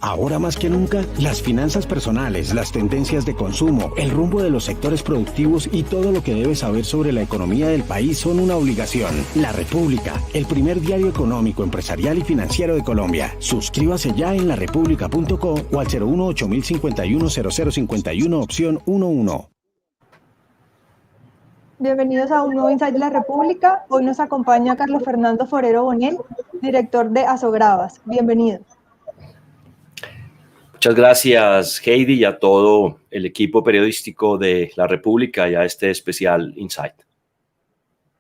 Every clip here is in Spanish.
Ahora más que nunca, las finanzas personales, las tendencias de consumo, el rumbo de los sectores productivos y todo lo que debes saber sobre la economía del país son una obligación. La República, el primer diario económico, empresarial y financiero de Colombia. Suscríbase ya en larepublica.co o al 018-051-0051 opción 11. Bienvenidos a un nuevo Insight de la República. Hoy nos acompaña Carlos Fernando Forero Bonel, director de Asogravas. Bienvenido. Muchas gracias, Heidi, y a todo el equipo periodístico de La República y a este especial Insight.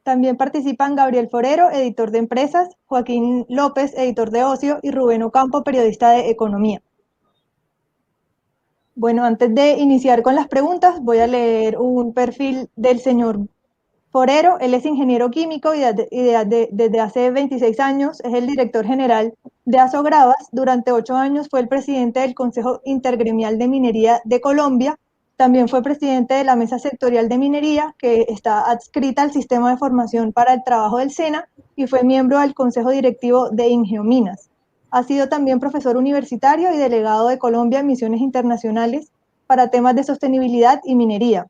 También participan Gabriel Forero, editor de Empresas, Joaquín López, editor de Ocio, y Rubén Ocampo, periodista de Economía. Bueno, antes de iniciar con las preguntas, voy a leer un perfil del señor Forero. Él es ingeniero químico y desde hace 26 años es el director general de Asogravas. Durante 8 años fue el presidente del Consejo Intergremial de Minería de Colombia. También fue presidente de la Mesa Sectorial de Minería, que está adscrita al Sistema de Formación para el Trabajo del SENA, y fue miembro del Consejo Directivo de Ingeominas. Ha sido también profesor universitario y delegado de Colombia en misiones internacionales para temas de sostenibilidad y minería.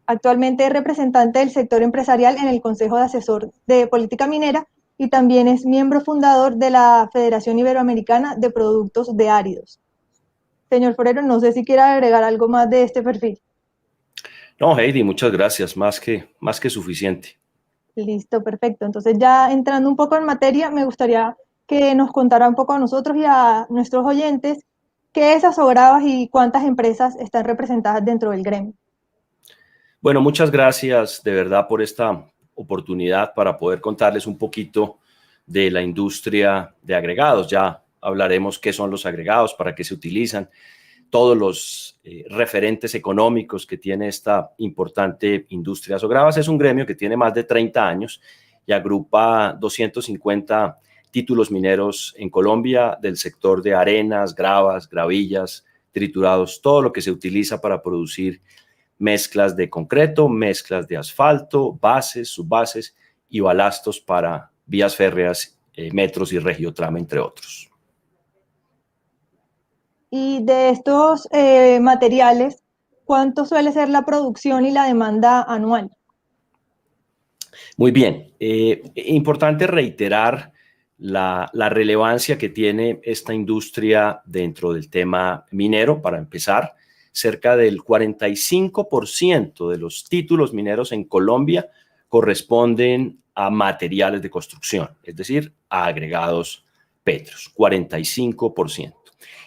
Actualmente es representante del sector empresarial en el Consejo de Asesor de Política Minera y también es miembro fundador de la Federación Iberoamericana de Productos de Áridos. Señor Forero, no sé si quiere agregar algo más de este perfil. No, Heidi, muchas gracias, más que suficiente. Listo, perfecto. Entonces, ya entrando un poco en materia, me gustaría que nos contara un poco a nosotros y a nuestros oyentes qué es Asogravas y cuántas empresas están representadas dentro del gremio. Bueno, muchas gracias de verdad por esta oportunidad para poder contarles un poquito de la industria de agregados. Ya hablaremos qué son los agregados, para qué se utilizan, todos los referentes económicos que tiene esta importante industria. Asogravas es un gremio que tiene más de 30 años y agrupa 250 títulos mineros en Colombia del sector de arenas, gravas, gravillas, triturados, todo lo que se utiliza para producir mezclas de concreto, mezclas de asfalto, bases, subbases y balastos para vías férreas, metros y regiotrama, entre otros. Y de estos materiales, ¿cuánto suele ser la producción y la demanda anual? Muy bien. Importante reiterar la relevancia que tiene esta industria dentro del tema minero. Para empezar, cerca del 45% de los títulos mineros en Colombia corresponden a materiales de construcción, es decir, a agregados petros, 45%.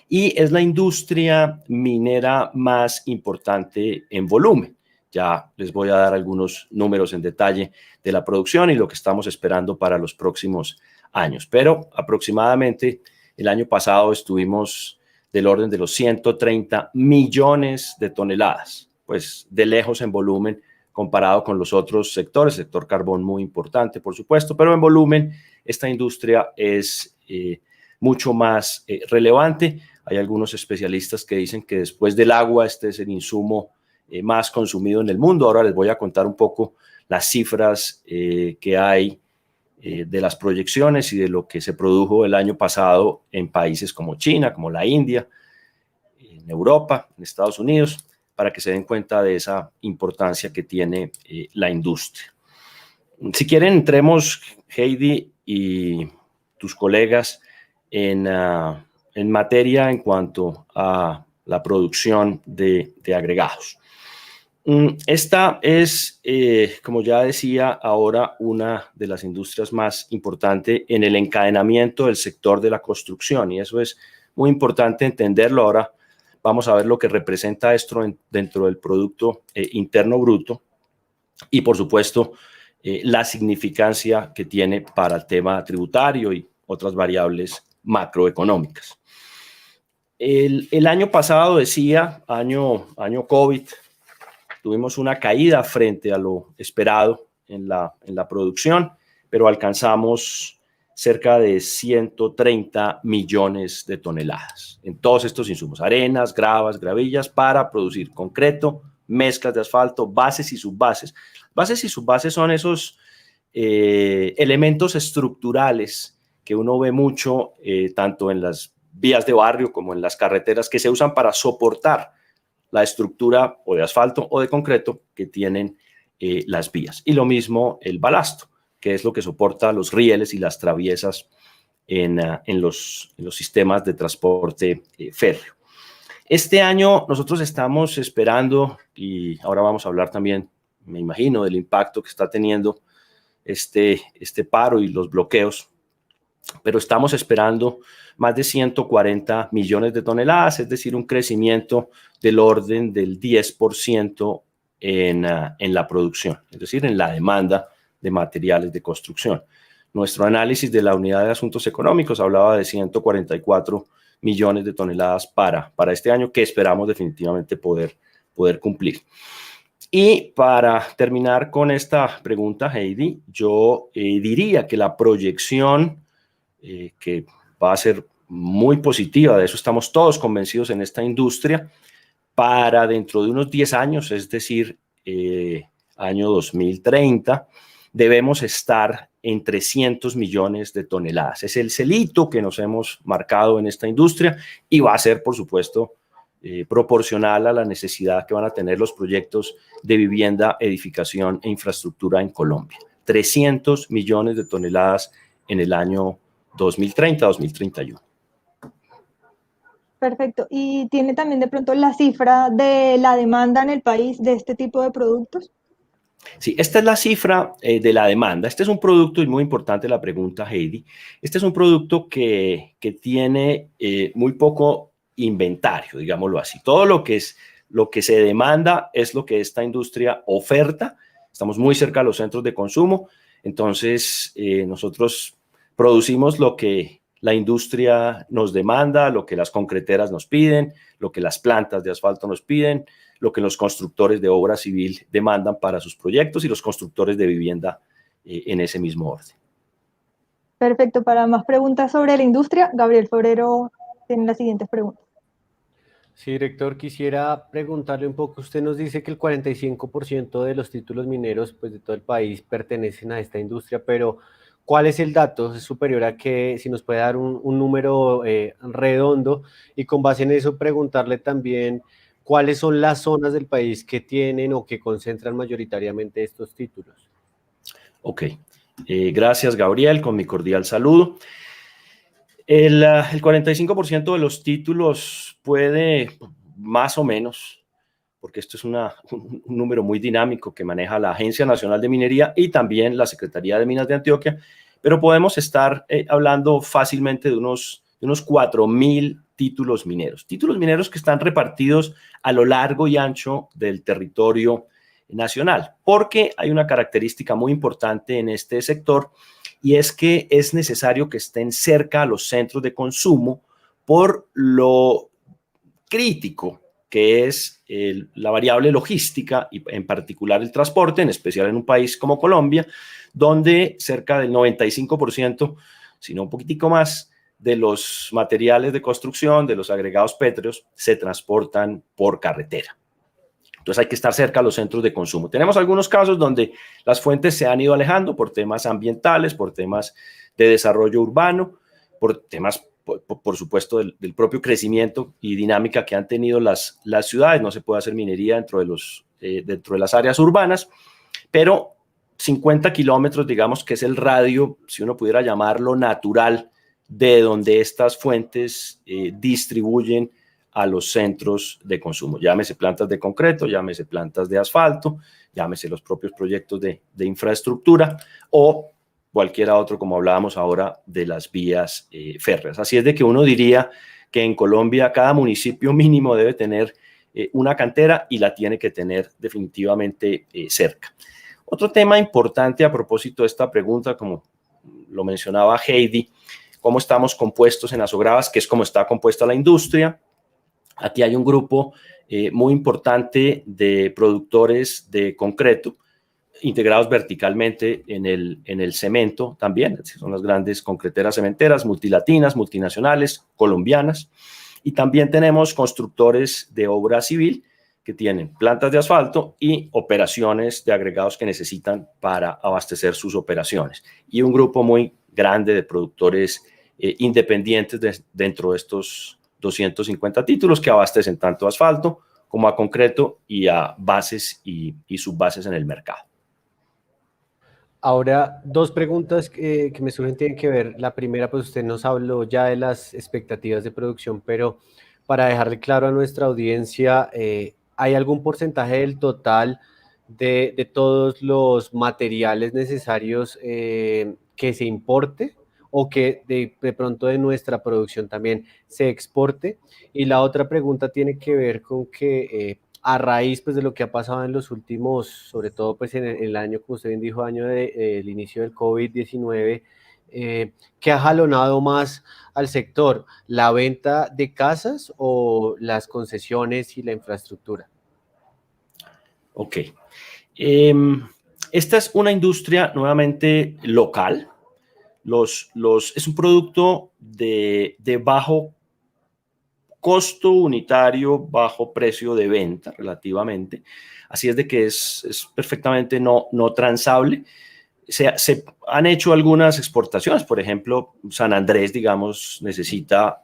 Y es la industria minera más importante en volumen. Ya les voy a dar algunos números en detalle de la producción y lo que estamos esperando para los próximos años. Pero aproximadamente el año pasado estuvimos del orden de los 130 millones de toneladas, pues de lejos en volumen comparado con los otros sectores, sector carbón muy importante, por supuesto, pero en volumen esta industria es mucho más relevante. Hay algunos especialistas que dicen que después del agua este es el insumo más consumido en el mundo. Ahora les voy a contar un poco las cifras que hay de las proyecciones y de lo que se produjo el año pasado en países como China, como la India, en Europa, en Estados Unidos, para que se den cuenta de esa importancia que tiene la industria. Si quieren, entremos, Heidi y tus colegas, en materia en cuanto a la producción de agregados. Esta es, como ya decía, ahora una de las industrias más importantes en el encadenamiento del sector de la construcción, y eso es muy importante entenderlo. Ahora vamos a ver lo que representa esto dentro del Producto Interno Bruto y, por supuesto, la significancia que tiene para el tema tributario y otras variables macroeconómicas. El año pasado, decía, año COVID, tuvimos una caída frente a lo esperado en la producción, pero alcanzamos cerca de 130 millones de toneladas en todos estos insumos, arenas, gravas, gravillas, para producir concreto, mezclas de asfalto, bases y subbases. Bases y subbases son esos elementos estructurales que uno ve mucho tanto en las vías de barrio como en las carreteras que se usan para soportar la estructura o de asfalto o de concreto que tienen las vías. Y lo mismo el balasto, que es lo que soporta los rieles y las traviesas en los sistemas de transporte férreo. Este año nosotros estamos esperando, y ahora vamos a hablar también, me imagino, del impacto que está teniendo este paro y los bloqueos, pero estamos esperando más de 140 millones de toneladas, es decir, un crecimiento del orden del 10% en la producción, es decir, en la demanda de materiales de construcción. Nuestro análisis de la Unidad de Asuntos Económicos hablaba de 144 millones de toneladas para este año, que esperamos definitivamente poder cumplir. Y para terminar con esta pregunta, Heidi, yo diría que la proyección que va a ser muy positiva, de eso estamos todos convencidos en esta industria, para dentro de unos 10 años, es decir, año 2030, debemos estar en 300 millones de toneladas. Es el celito que nos hemos marcado en esta industria y va a ser, por supuesto, proporcional a la necesidad que van a tener los proyectos de vivienda, edificación e infraestructura en Colombia. 300 millones de toneladas en el año 2030-2031. Perfecto. ¿Y tiene también de pronto la cifra de la demanda en el país de este tipo de productos? Sí, esta es la cifra de la demanda. Este es un producto, y muy importante la pregunta, Heidi, este es un producto que tiene muy poco inventario, digámoslo así. Todo lo que se demanda es lo que esta industria oferta. Estamos muy cerca de los centros de consumo, entonces nosotros producimos lo que la industria nos demanda, lo que las concreteras nos piden, lo que las plantas de asfalto nos piden, lo que los constructores de obra civil demandan para sus proyectos y los constructores de vivienda en ese mismo orden. Perfecto. Para más preguntas sobre la industria, Gabriel Forero tiene las siguientes preguntas. Sí, director, quisiera preguntarle un poco, usted nos dice que el 45% de los títulos mineros pues, de todo el país pertenecen a esta industria, pero ¿cuál es el dato? ¿Es superior a que si nos puede dar un número redondo? Y con base en eso preguntarle también cuáles son las zonas del país que tienen o que concentran mayoritariamente estos títulos. Ok, gracias Gabriel, con mi cordial saludo. El 45% de los títulos puede, más o menos, porque esto es un número muy dinámico que maneja la Agencia Nacional de Minería y también la Secretaría de Minas de Antioquia, pero podemos estar hablando fácilmente de unos 4.000 títulos mineros que están repartidos a lo largo y ancho del territorio nacional, porque hay una característica muy importante en este sector y es que es necesario que estén cerca a los centros de consumo por lo crítico que es la variable logística y en particular el transporte, en especial en un país como Colombia, donde cerca del 95%, si no un poquitico más, de los materiales de construcción, de los agregados pétreos, se transportan por carretera. Entonces hay que estar cerca a los centros de consumo. Tenemos algunos casos donde las fuentes se han ido alejando por temas ambientales, por temas de desarrollo urbano, por temas, por supuesto, del propio crecimiento y dinámica que han tenido las ciudades. No se puede hacer minería dentro de las áreas urbanas, pero 50 kilómetros, digamos que es el radio, si uno pudiera llamarlo natural, de donde estas fuentes distribuyen a los centros de consumo. Llámese plantas de concreto, llámese plantas de asfalto, llámese los propios proyectos de infraestructura o cualquiera otro, como hablábamos ahora, de las vías férreas. Así es de que uno diría que en Colombia cada municipio mínimo debe tener una cantera y la tiene que tener definitivamente cerca. Otro tema importante a propósito de esta pregunta, como lo mencionaba Heidi, cómo estamos compuestos en Asogravas, que es como está compuesta la industria. Aquí hay un grupo muy importante de productores de concreto, integrados verticalmente en el cemento también. Son las grandes concreteras cementeras, multilatinas, multinacionales, colombianas. Y también tenemos constructores de obra civil que tienen plantas de asfalto y operaciones de agregados que necesitan para abastecer sus operaciones. Y un grupo muy grande de productores independientes dentro de estos 250 títulos que abastecen tanto a asfalto como a concreto y a bases y subbases en el mercado. Ahora, dos preguntas que me surgen tienen que ver. La primera, pues usted nos habló ya de las expectativas de producción, pero para dejarle claro a nuestra audiencia, ¿hay algún porcentaje del total de todos los materiales necesarios que se importe o que de pronto de nuestra producción también se exporte? Y la otra pregunta tiene que ver con que a raíz pues, de lo que ha pasado en los últimos, sobre todo pues, en el año, como usted bien dijo, año del inicio del COVID-19, ¿qué ha jalonado más al sector? ¿La venta de casas o las concesiones y la infraestructura? Ok. Esta es una industria nuevamente local. Es un producto de bajo costo unitario, bajo precio de venta relativamente. Así es de que es perfectamente no transable. Se han hecho algunas exportaciones, por ejemplo, San Andrés, digamos, necesita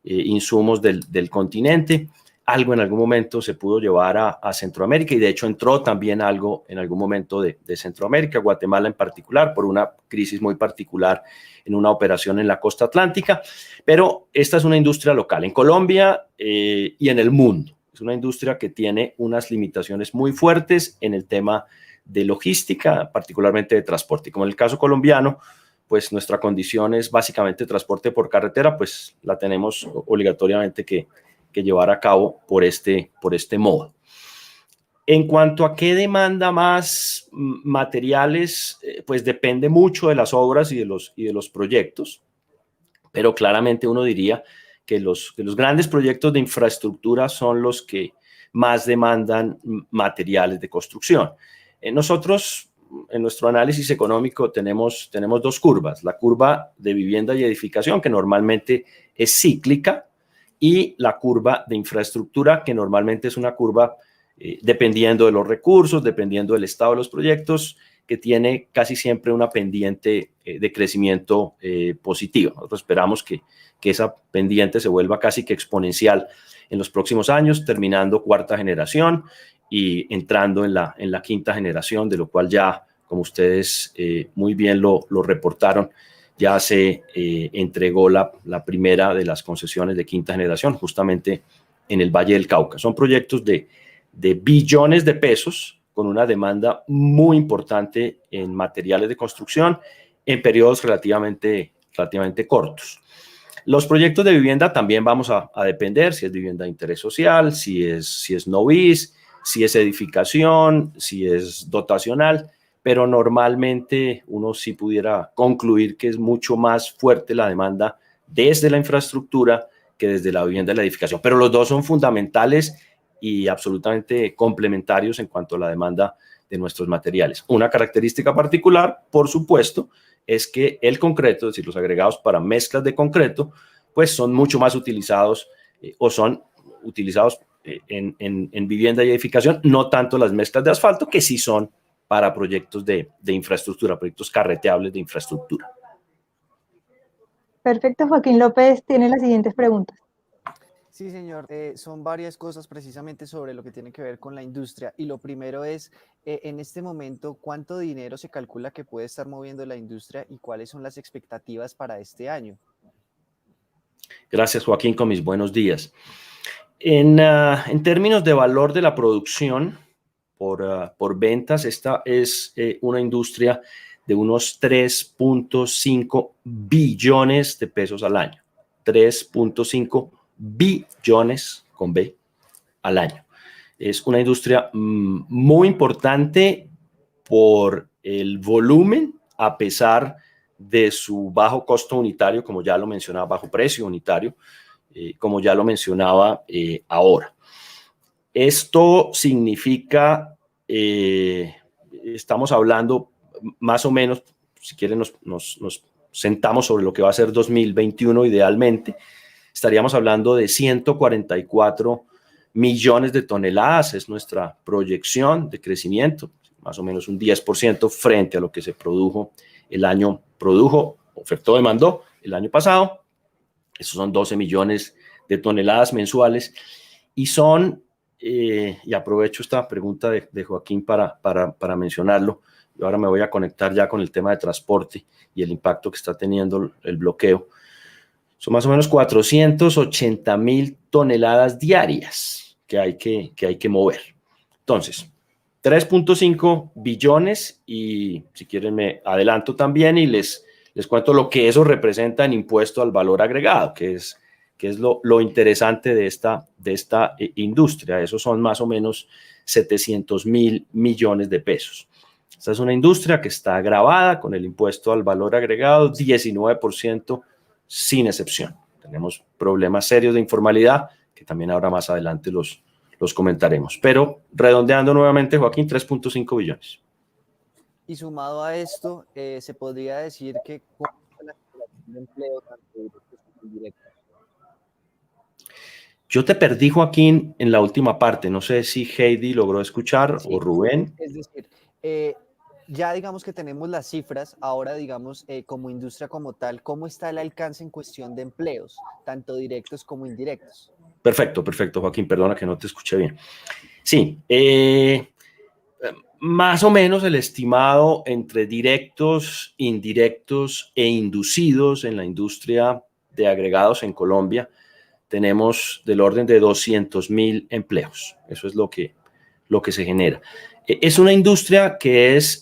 insumos del continente. Algo en algún momento se pudo llevar a Centroamérica y de hecho entró también algo en algún momento de Centroamérica, Guatemala en particular, por una crisis muy particular en una operación en la costa atlántica, pero esta es una industria local en Colombia y en el mundo. Es una industria que tiene unas limitaciones muy fuertes en el tema de logística, particularmente de transporte. Como en el caso colombiano, pues nuestra condición es básicamente transporte por carretera, pues la tenemos obligatoriamente que llevar a cabo por este modo. En cuanto a qué demanda más materiales, pues depende mucho de las obras y de los proyectos, pero claramente uno diría que los grandes proyectos de infraestructura son los que más demandan materiales de construcción. Nosotros, en nuestro análisis económico, tenemos dos curvas. La curva de vivienda y edificación, que normalmente es cíclica, y la curva de infraestructura, que normalmente es una curva dependiendo de los recursos, dependiendo del estado de los proyectos, que tiene casi siempre una pendiente de crecimiento positivo. Nosotros esperamos que esa pendiente se vuelva casi que exponencial en los próximos años, terminando cuarta generación y entrando en la quinta generación, de lo cual ya, como ustedes muy bien lo reportaron, ya se entregó la primera de las concesiones de quinta generación, justamente en el Valle del Cauca. Son proyectos de billones de pesos, con una demanda muy importante en materiales de construcción en periodos relativamente cortos. Los proyectos de vivienda también vamos a depender si es vivienda de interés social, si es no bis, si es edificación, si es dotacional, pero normalmente uno sí pudiera concluir que es mucho más fuerte la demanda desde la infraestructura que desde la vivienda y la edificación. Pero los dos son fundamentales y absolutamente complementarios en cuanto a la demanda de nuestros materiales. Una característica particular, por supuesto, es que el concreto, es decir, los agregados para mezclas de concreto, pues son mucho más utilizados o son utilizados en vivienda y edificación, no tanto las mezclas de asfalto, que sí son para proyectos de infraestructura, proyectos carreteables de infraestructura. Perfecto, Joaquín López tiene las siguientes preguntas. Sí, señor. Son varias cosas precisamente sobre lo que tiene que ver con la industria. Y lo primero es, en este momento, ¿cuánto dinero se calcula que puede estar moviendo la industria y cuáles son las expectativas para este año? Gracias, Joaquín, con mis buenos días. En términos de valor de la producción por ventas, esta es una industria de unos 3.5 billones de pesos al año. 3.5 billones con B al año. Es una industria muy importante por el volumen, a pesar de su bajo costo unitario, como ya lo mencionaba, bajo precio unitario, como ya lo mencionaba ahora. Esto significa, estamos hablando más o menos, si quieren nos sentamos sobre lo que va a ser 2021 idealmente, estaríamos hablando de 144 millones de toneladas, es nuestra proyección de crecimiento, más o menos un 10% frente a lo que se produjo el año, ofertó, demandó el año pasado. Esos son 12 millones de toneladas mensuales y son, y aprovecho esta pregunta de Joaquín para mencionarlo. Yo ahora me voy a conectar ya con el tema de transporte y el impacto que está teniendo el bloqueo. Son más o menos 480.000 toneladas diarias que hay que mover. Entonces, 3.5 billones y si quieren me adelanto también y les cuento lo que eso representa en impuesto al valor agregado, que es lo interesante de esta industria. Esos son más o menos 700.000 millones de pesos. Esta es una industria que está gravada con el impuesto al valor agregado, 19% sin excepción. Tenemos problemas serios de informalidad que también ahora más adelante los comentaremos. Pero redondeando nuevamente, Joaquín, 3.5 billones. Y sumado a esto, se podría decir que con la creación de empleo tanto directos como indirectos. Yo te perdí, Joaquín, en la última parte. No sé si Heidi logró escuchar Sí, o Rubén. es decir, ya digamos que tenemos las cifras, ahora digamos como industria como tal, ¿cómo está el alcance en cuestión de empleos, tanto directos como indirectos? Perfecto, Joaquín, perdona que no te escuché bien. Sí, más o menos el estimado entre directos, indirectos e inducidos en la industria de agregados en Colombia, tenemos del orden de 200.000 empleos. Eso es lo que se genera. Es una industria que es,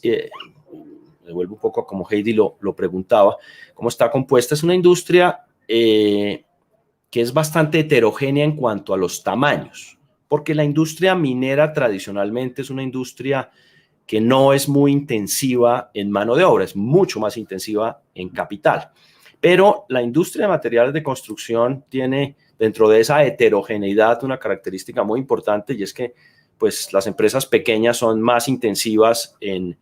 me vuelvo un poco a como Heidi lo preguntaba, cómo está compuesta. Es una industria que es bastante heterogénea en cuanto a los tamaños, porque la industria minera tradicionalmente es una industria que no es muy intensiva en mano de obra, es mucho más intensiva en capital. Pero la industria de materiales de construcción tiene dentro de esa heterogeneidad una característica muy importante y es que pues, las empresas pequeñas son más intensivas en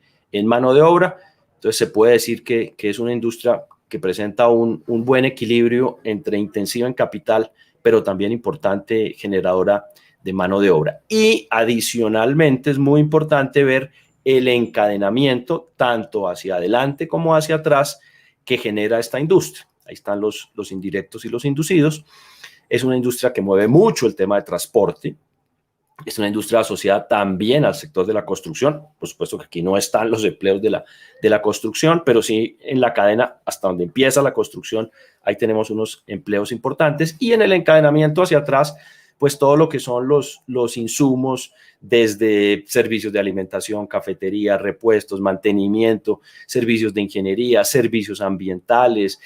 mano de obra. Entonces se puede decir que es una industria que presenta un buen equilibrio entre intensiva en capital, pero también importante generadora de mano de obra. Y adicionalmente es muy importante ver el encadenamiento tanto hacia adelante como hacia atrás que genera esta industria. Ahí están los indirectos y los inducidos. Es una industria que mueve mucho el tema de transporte. Es una industria asociada también al sector de la construcción. Por supuesto que aquí no están los empleos de la construcción, pero sí en la cadena hasta donde empieza la construcción, ahí tenemos unos empleos importantes. Y en el encadenamiento hacia atrás, pues todo lo que son los insumos, desde servicios de alimentación, cafetería, repuestos, mantenimiento, servicios de ingeniería, servicios ambientales,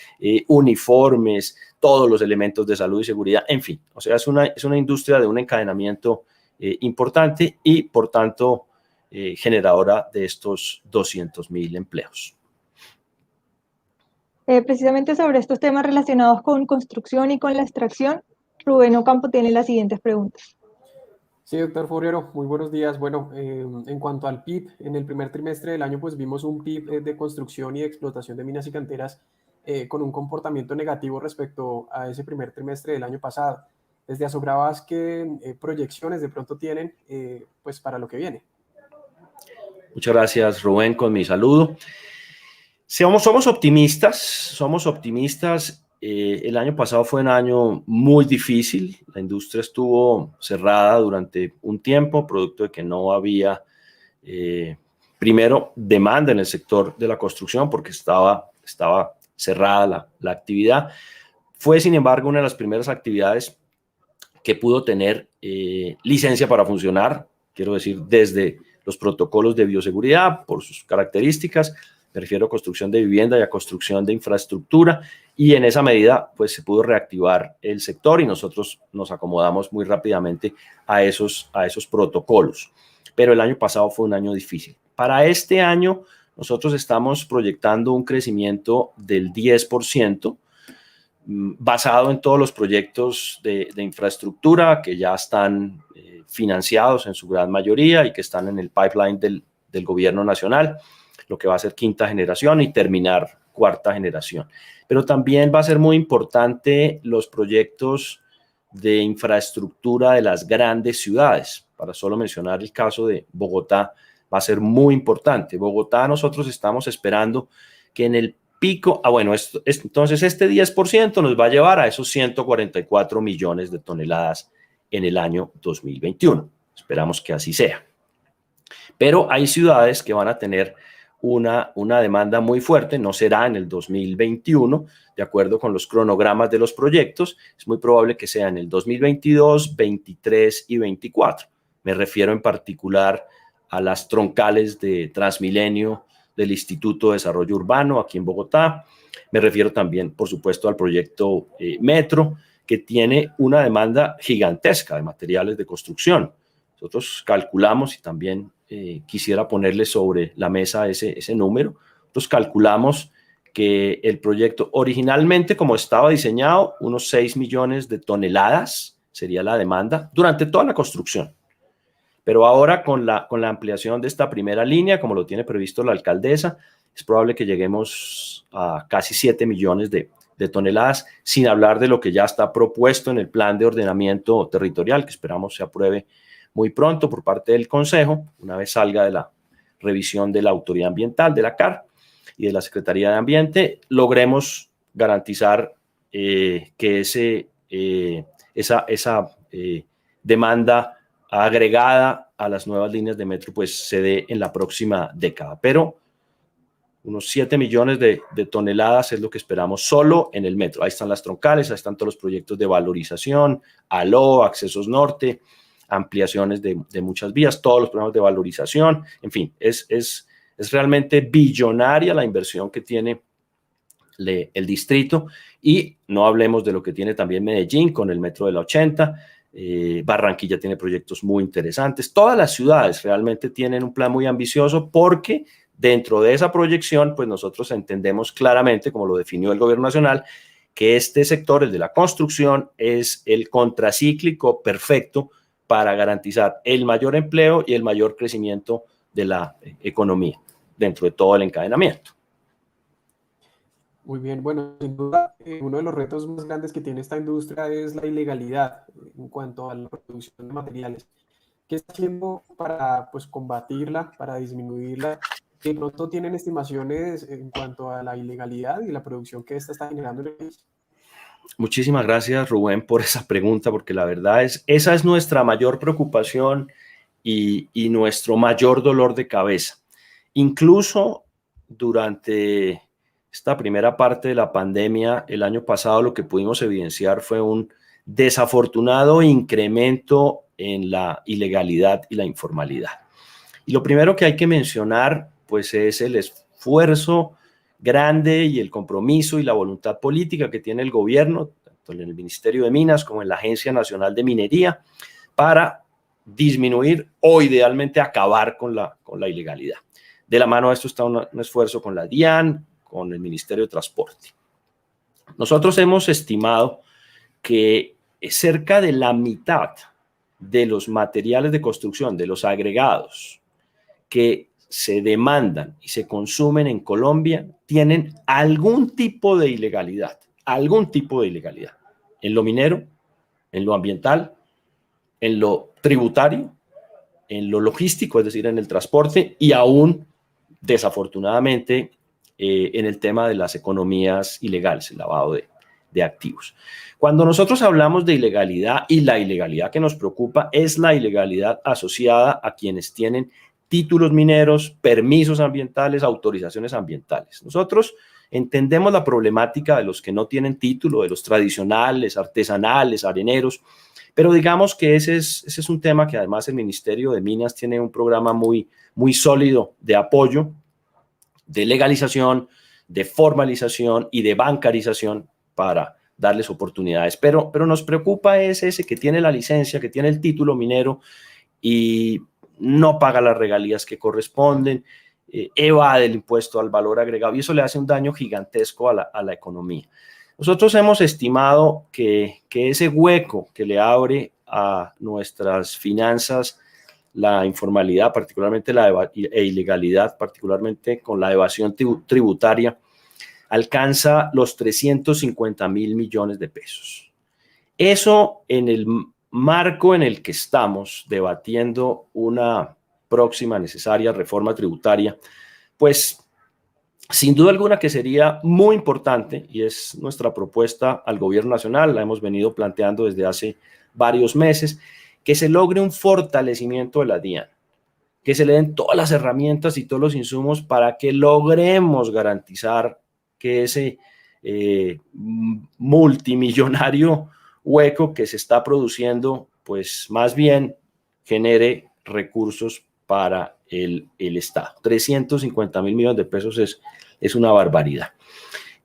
uniformes, todos los elementos de salud y seguridad, en fin. O sea, es una industria de un encadenamiento importante y, por tanto, generadora de estos 200.000 empleos. Precisamente sobre estos temas relacionados con construcción y con la extracción, Rubén Ocampo tiene las siguientes preguntas. Sí, doctor Forero, muy buenos días. Bueno, en cuanto al PIB, en el primer trimestre del año, pues vimos un PIB de construcción y de explotación de minas y canteras con un comportamiento negativo respecto a ese primer trimestre del año pasado. Desde Asogravas, ¿qué proyecciones de pronto tienen pues para lo que viene? Muchas gracias, Rubén, con mi saludo. Somos optimistas. El año pasado fue un año muy difícil. La industria estuvo cerrada durante un tiempo, producto de que no había, primero, demanda en el sector de la construcción porque estaba cerrada la actividad. Fue, sin embargo, una de las primeras actividades que pudo tener licencia para funcionar, quiero decir, desde los protocolos de bioseguridad, por sus características. Me refiero a construcción de vivienda y a construcción de infraestructura, y en esa medida pues se pudo reactivar el sector y nosotros nos acomodamos muy rápidamente a esos protocolos. Pero el año pasado fue un año difícil. Para este año nosotros estamos proyectando un crecimiento del 10%, basado en todos los proyectos de infraestructura que ya están financiados en su gran mayoría y que están en el pipeline del gobierno nacional, lo que va a ser quinta generación y terminar cuarta generación. Pero también va a ser muy importante los proyectos de infraestructura de las grandes ciudades. Para solo mencionar el caso de Bogotá, va a ser muy importante. Bogotá, nosotros estamos esperando que en el pico. Bueno, entonces este 10% nos va a llevar a esos 144 millones de toneladas en el año 2021. Esperamos que así sea. Pero hay ciudades que van a tener una demanda muy fuerte, no será en el 2021, de acuerdo con los cronogramas de los proyectos, es muy probable que sea en el 2022, 23 y 24. Me refiero en particular a las troncales de Transmilenio del Instituto de Desarrollo Urbano aquí en Bogotá. Me refiero también, por supuesto, al proyecto Metro, que tiene una demanda gigantesca de materiales de construcción. Nosotros calculamos, y también quisiera ponerle sobre la mesa ese número, nosotros calculamos que el proyecto originalmente, como estaba diseñado, unos 6 millones de toneladas sería la demanda durante toda la construcción. Pero ahora con la ampliación de esta primera línea, como lo tiene previsto la alcaldesa, es probable que lleguemos a casi 7 millones de toneladas, sin hablar de lo que ya está propuesto en el plan de ordenamiento territorial, que esperamos se apruebe muy pronto por parte del Consejo, una vez salga de la revisión de la Autoridad Ambiental, de la CAR y de la Secretaría de Ambiente, logremos garantizar que esa demanda agregada a las nuevas líneas de metro pues se dé en la próxima década. Pero unos 7 millones de toneladas es lo que esperamos solo en el metro. Ahí están las troncales, ahí están todos los proyectos de valorización, ALO, accesos norte, ampliaciones de muchas vías, todos los programas de valorización, en fin, es realmente billonaria la inversión que tiene el distrito, y no hablemos de lo que tiene también Medellín con el metro de la 80, Barranquilla tiene proyectos muy interesantes, todas las ciudades realmente tienen un plan muy ambicioso, porque dentro de esa proyección, pues nosotros entendemos claramente, como lo definió el gobierno nacional, que este sector, el de la construcción, es el contracíclico perfecto para garantizar el mayor empleo y el mayor crecimiento de la economía dentro de todo el encadenamiento. Muy bien, bueno, sin duda, uno de los retos más grandes que tiene esta industria es la ilegalidad en cuanto a la producción de materiales. ¿Qué está haciendo para pues, combatirla, para disminuirla? ¿De pronto tienen estimaciones en cuanto a la ilegalidad y la producción que esta está generando en el país? Muchísimas gracias, Rubén, por esa pregunta, porque la verdad esa es nuestra mayor preocupación y nuestro mayor dolor de cabeza. Incluso durante esta primera parte de la pandemia, el año pasado, lo que pudimos evidenciar fue un desafortunado incremento en la ilegalidad y la informalidad. Y lo primero que hay que mencionar, pues, es el esfuerzo grande y el compromiso y la voluntad política que tiene el gobierno, tanto en el Ministerio de Minas como en la Agencia Nacional de Minería, para disminuir o idealmente acabar con la ilegalidad. De la mano de esto está un esfuerzo con la DIAN, con el Ministerio de Transporte. Nosotros hemos estimado que cerca de la mitad de los materiales de construcción, de los agregados que se demandan y se consumen en Colombia, tienen algún tipo de ilegalidad, en lo minero, en lo ambiental, en lo tributario, en lo logístico, es decir, en el transporte, y aún, desafortunadamente, en el tema de las economías ilegales, el lavado de activos. Cuando nosotros hablamos de ilegalidad, y la ilegalidad que nos preocupa es la ilegalidad asociada a quienes tienen títulos mineros, permisos ambientales, autorizaciones ambientales. Nosotros entendemos la problemática de los que no tienen título, de los tradicionales, artesanales, areneros, pero digamos que ese es un tema que además el Ministerio de Minas tiene un programa muy sólido de apoyo, de legalización, de formalización y de bancarización para darles oportunidades. Pero nos preocupa es ese que tiene la licencia, que tiene el título minero y no paga las regalías que corresponden, evade el impuesto al valor agregado, y eso le hace un daño gigantesco a la economía. Nosotros hemos estimado que ese hueco que le abre a nuestras finanzas la informalidad, particularmente e ilegalidad, particularmente con la evasión tributaria, alcanza los 350.000 millones de pesos. Eso, en el marco en el que estamos debatiendo una próxima necesaria reforma tributaria, pues Sin duda alguna que sería muy importante, y es nuestra propuesta al gobierno nacional, la hemos venido planteando desde hace varios meses, que se logre un fortalecimiento de la DIAN, que se le den todas las herramientas y todos los insumos para que logremos garantizar que ese multimillonario hueco que se está produciendo, pues más bien genere recursos para el Estado. 350.000 millones de pesos es una barbaridad.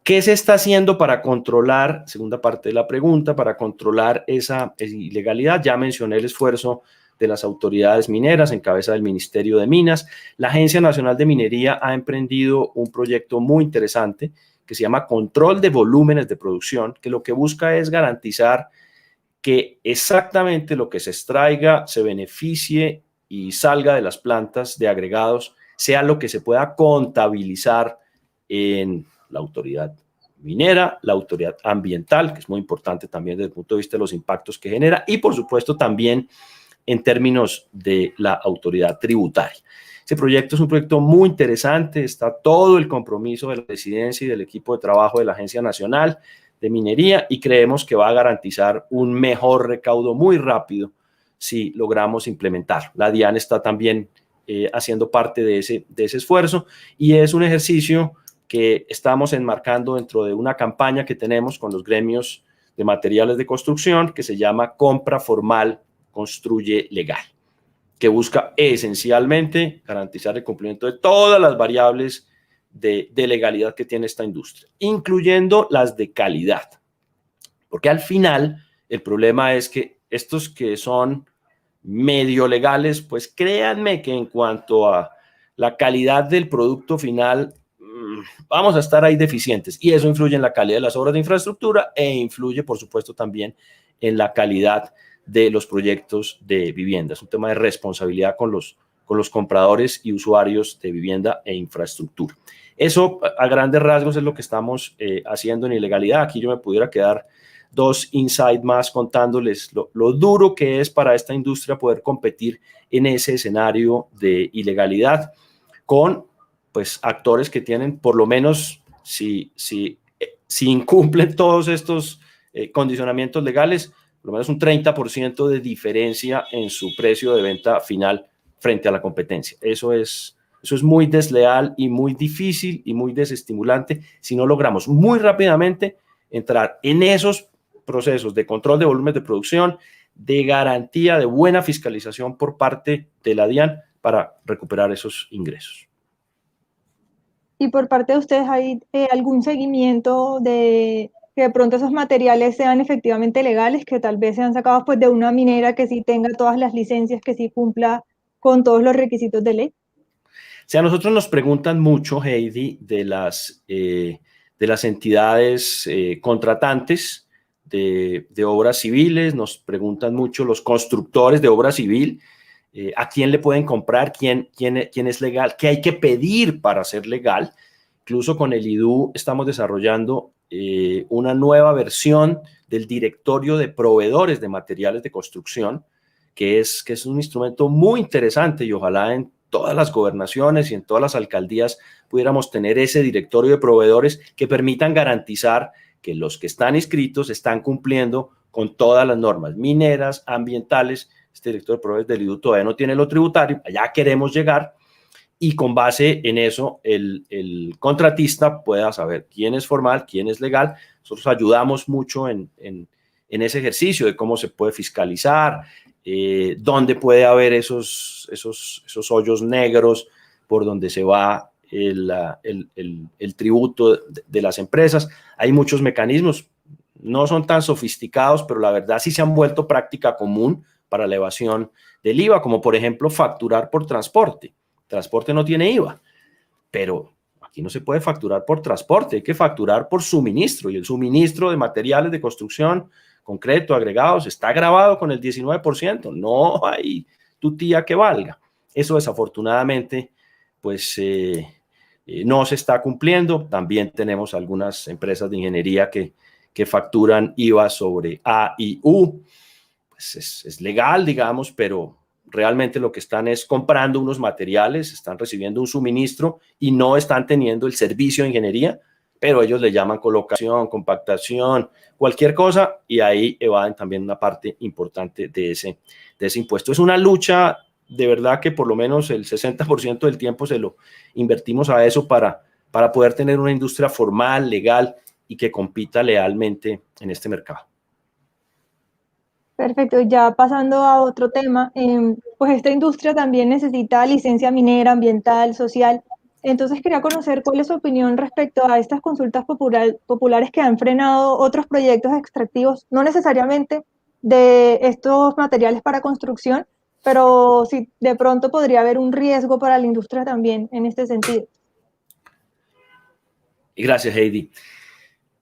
¿Qué se está haciendo para controlar, segunda parte de la pregunta, para controlar esa ilegalidad? Ya mencioné el esfuerzo de las autoridades mineras en cabeza del Ministerio de Minas. La Agencia Nacional de Minería ha emprendido un proyecto muy interesante que se llama Control de Volúmenes de Producción, que lo que busca es garantizar que exactamente lo que se extraiga se beneficie y salga de las plantas de agregados, sea lo que se pueda contabilizar en la autoridad minera, la autoridad ambiental, que es muy importante también desde el punto de vista de los impactos que genera, y por supuesto también en términos de la autoridad tributaria. Este proyecto es un proyecto muy interesante, está todo el compromiso de la presidencia y del equipo de trabajo de la Agencia Nacional de Minería y creemos que va a garantizar un mejor recaudo muy rápido si logramos implementar. La DIAN está también haciendo parte de ese esfuerzo y es un ejercicio que estamos enmarcando dentro de una campaña que tenemos con los gremios de materiales de construcción que se llama Compra Formal, Construye Legal, que busca esencialmente garantizar el cumplimiento de todas las variables de legalidad que tiene esta industria, incluyendo las de calidad. Porque al final el problema es que estos que son medio legales, pues créanme que en cuanto a la calidad del producto final, vamos a estar ahí deficientes y eso influye en la calidad de las obras de infraestructura e influye, por supuesto, también en la calidad de los proyectos de vivienda. Es un tema de responsabilidad con los compradores y usuarios de vivienda e infraestructura. Eso, a grandes rasgos, es lo que estamos haciendo en ilegalidad. Aquí yo me pudiera quedar 2 insights más contándoles lo duro que es para esta industria poder competir en ese escenario de ilegalidad con pues, actores que tienen, por lo menos, si incumplen todos estos condicionamientos legales, por lo menos un 30% de diferencia en su precio de venta final frente a la competencia. Eso es muy desleal y muy difícil y muy desestimulante si no logramos muy rápidamente entrar en esos procesos de control de volúmenes de producción, de garantía de buena fiscalización por parte de la DIAN para recuperar esos ingresos. Y por parte de ustedes, ¿hay algún seguimiento de que de pronto esos materiales sean efectivamente legales, que tal vez sean sacados pues, de una minera que sí tenga todas las licencias, que sí cumpla con todos los requisitos de ley? O sea, a nosotros nos preguntan mucho, Heidi, de las entidades contratantes de obras civiles, nos preguntan mucho los constructores de obra civil, a quién le pueden comprar, quién es legal, qué hay que pedir para ser legal. Incluso con el IDU estamos desarrollando una nueva versión del directorio de proveedores de materiales de construcción, que es un instrumento muy interesante y ojalá en todas las gobernaciones y en todas las alcaldías pudiéramos tener ese directorio de proveedores que permitan garantizar que los que están inscritos están cumpliendo con todas las normas mineras, ambientales. Este director de proveedores del IDU todavía no tiene lo tributario, allá queremos llegar y con base en eso el contratista pueda saber quién es formal, quién es legal. Nosotros ayudamos mucho en ese ejercicio de cómo se puede fiscalizar, dónde puede haber esos hoyos negros por donde se va el tributo de las empresas. Hay muchos mecanismos, no son tan sofisticados, pero la verdad sí se han vuelto práctica común para la evasión del IVA, como por ejemplo facturar por transporte. Transporte no tiene IVA, pero aquí no se puede facturar por transporte, hay que facturar por suministro, y el suministro de materiales de construcción, concreto, agregados, está grabado con el 19%, no hay tutía que valga. Eso desafortunadamente, pues no se está cumpliendo. También tenemos algunas empresas de ingeniería que facturan IVA sobre A y U. Pues es legal, digamos, pero realmente lo que están es comprando unos materiales, están recibiendo un suministro y no están teniendo el servicio de ingeniería, pero ellos le llaman colocación, compactación, cualquier cosa, y ahí evaden también una parte importante de ese impuesto. Es una lucha de verdad que por lo menos el 60% del tiempo se lo invertimos a eso para poder tener una industria formal, legal y que compita lealmente en este mercado. Perfecto, ya pasando a otro tema, pues esta industria también necesita licencia minera, ambiental, social. Entonces quería conocer cuál es su opinión respecto a estas consultas populares que han frenado otros proyectos extractivos, no necesariamente de estos materiales para construcción, pero si de pronto podría haber un riesgo para la industria también en este sentido. Y gracias, Heidi.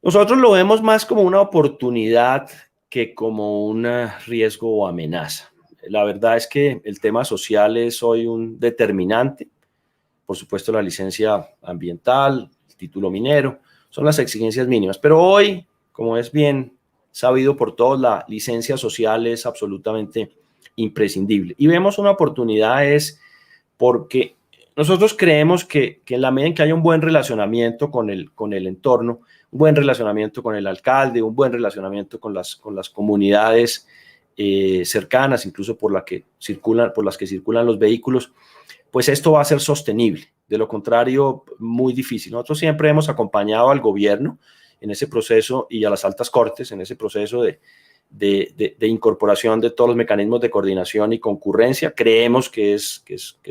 Nosotros lo vemos más como una oportunidad que como un riesgo o amenaza. La verdad es que el tema social es hoy un determinante. Por supuesto, la licencia ambiental, el título minero, son las exigencias mínimas. Pero hoy, como es bien sabido por todos, la licencia social es absolutamente imprescindible. Y vemos una oportunidad es porque nosotros creemos que en la medida en que haya un buen relacionamiento con el entorno, un buen relacionamiento con el alcalde, un buen relacionamiento con las comunidades cercanas, incluso por las que circulan los vehículos, pues esto va a ser sostenible. De lo contrario, muy difícil. Nosotros siempre hemos acompañado al gobierno en ese proceso y a las altas cortes en ese proceso de incorporación de todos los mecanismos de coordinación y concurrencia. Creemos que es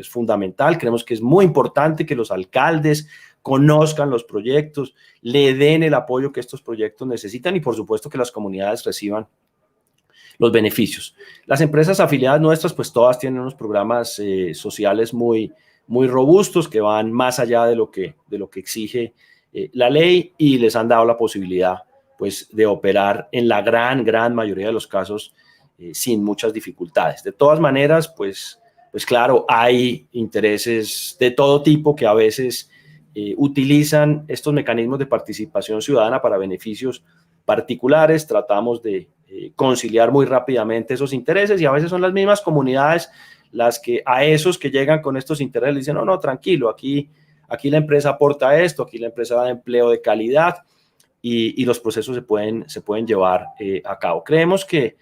fundamental, creemos que es muy importante que los alcaldes conozcan los proyectos, le den el apoyo que estos proyectos necesitan y por supuesto que las comunidades reciban los beneficios. Las empresas afiliadas nuestras, pues todas tienen unos programas sociales muy robustos que van más allá de lo que exige la ley y les han dado la posibilidad pues de operar en la gran mayoría de los casos sin muchas dificultades. De todas maneras, pues claro, hay intereses de todo tipo que a veces utilizan estos mecanismos de participación ciudadana para beneficios particulares. Tratamos de conciliar muy rápidamente esos intereses y a veces son las mismas comunidades las que a esos que llegan con estos intereses le dicen, no, tranquilo, aquí la empresa aporta esto, aquí la empresa da empleo de calidad y los procesos se pueden llevar a cabo. Creemos que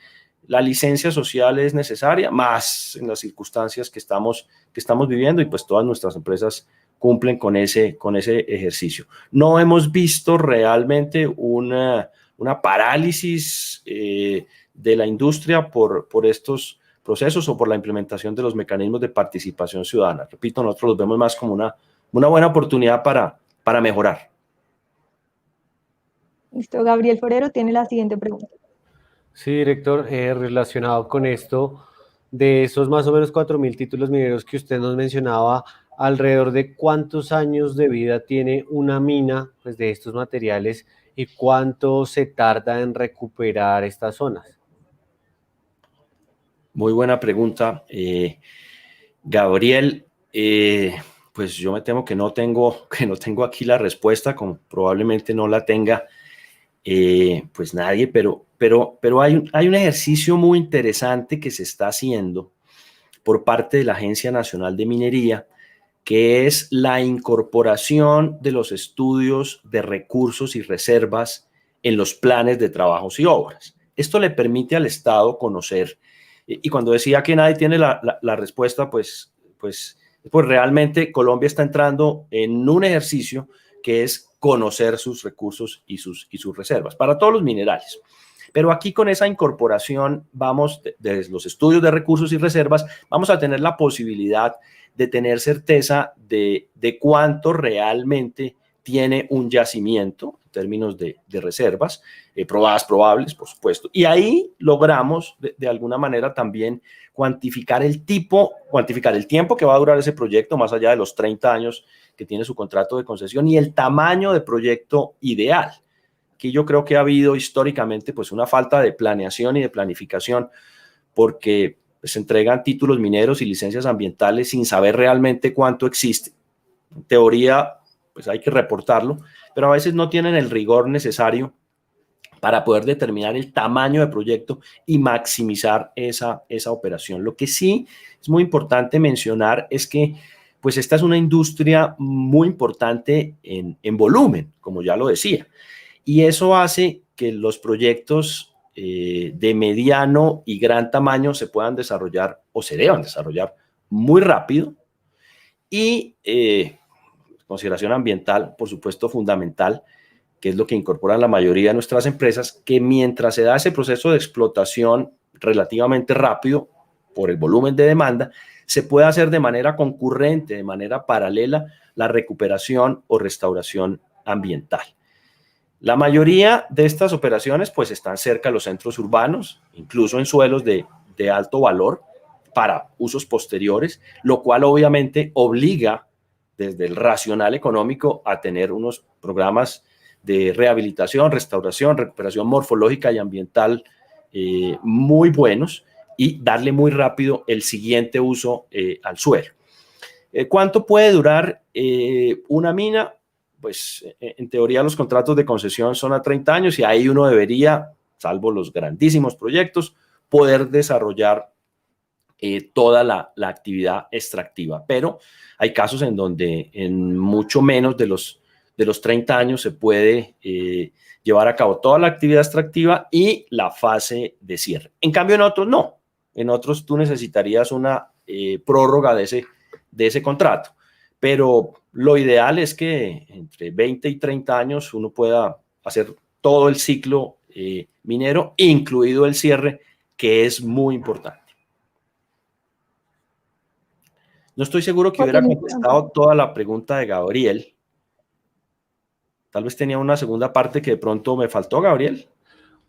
la licencia social es necesaria, más en las circunstancias que estamos viviendo y pues todas nuestras empresas cumplen con ese ejercicio. No hemos visto realmente una parálisis de la industria por estos procesos o por la implementación de los mecanismos de participación ciudadana. Repito, nosotros los vemos más como una buena oportunidad para mejorar. Listo, Gabriel Forero tiene la siguiente pregunta. Sí, director, relacionado con esto, de esos más o menos 4.000 títulos mineros que usted nos mencionaba, ¿alrededor de cuántos años de vida tiene una mina pues, de estos materiales y cuánto se tarda en recuperar estas zonas? Muy buena pregunta, Gabriel. Pues yo me temo que no tengo aquí la respuesta, como probablemente no la tenga pues nadie, pero hay un ejercicio muy interesante que se está haciendo por parte de la Agencia Nacional de Minería, que es la incorporación de los estudios de recursos y reservas en los planes de trabajos y obras. Esto le permite al Estado conocer, y cuando decía que nadie tiene la respuesta, pues realmente Colombia está entrando en un ejercicio que es conocer sus recursos y sus reservas para todos los minerales. Pero aquí con esa incorporación vamos, desde los estudios de recursos y reservas, vamos a tener la posibilidad de tener certeza de cuánto realmente tiene un yacimiento en términos de reservas, probadas, probables, por supuesto. Y ahí logramos de alguna manera también cuantificar el tiempo que va a durar ese proyecto, más allá de los 30 años que tiene su contrato de concesión, y el tamaño de proyecto ideal. Aquí yo creo que ha habido históricamente pues una falta de planeación y de planificación porque se entregan títulos mineros y licencias ambientales sin saber realmente cuánto existe. En teoría, pues hay que reportarlo, pero a veces no tienen el rigor necesario para poder determinar el tamaño de proyecto y maximizar esa operación. Lo que sí es muy importante mencionar es que pues esta es una industria muy importante en volumen, como ya lo decía, y eso hace que los proyectos de mediano y gran tamaño se puedan desarrollar o se deban desarrollar muy rápido y consideración ambiental, por supuesto, fundamental, que es lo que incorporan la mayoría de nuestras empresas, que mientras se da ese proceso de explotación relativamente rápido por el volumen de demanda, se puede hacer de manera concurrente, de manera paralela, la recuperación o restauración ambiental. La mayoría de estas operaciones pues están cerca de los centros urbanos, incluso en suelos de alto valor para usos posteriores, lo cual obviamente obliga desde el racional económico a tener unos programas de rehabilitación, restauración, recuperación morfológica y ambiental muy buenos y darle muy rápido el siguiente uso al suelo. ¿Cuánto puede durar una mina? Pues en teoría los contratos de concesión son a 30 años y ahí uno debería, salvo los grandísimos proyectos, poder desarrollar toda la actividad extractiva. Pero hay casos en donde en mucho menos de los 30 años se puede llevar a cabo toda la actividad extractiva y la fase de cierre. En cambio, en otros no. En otros tú necesitarías una prórroga de ese contrato. Pero lo ideal es que entre 20 y 30 años uno pueda hacer todo el ciclo minero, incluido el cierre, que es muy importante. No estoy seguro que hubiera contestado toda la pregunta de Gabriel. Tal vez tenía una segunda parte que de pronto me faltó, Gabriel.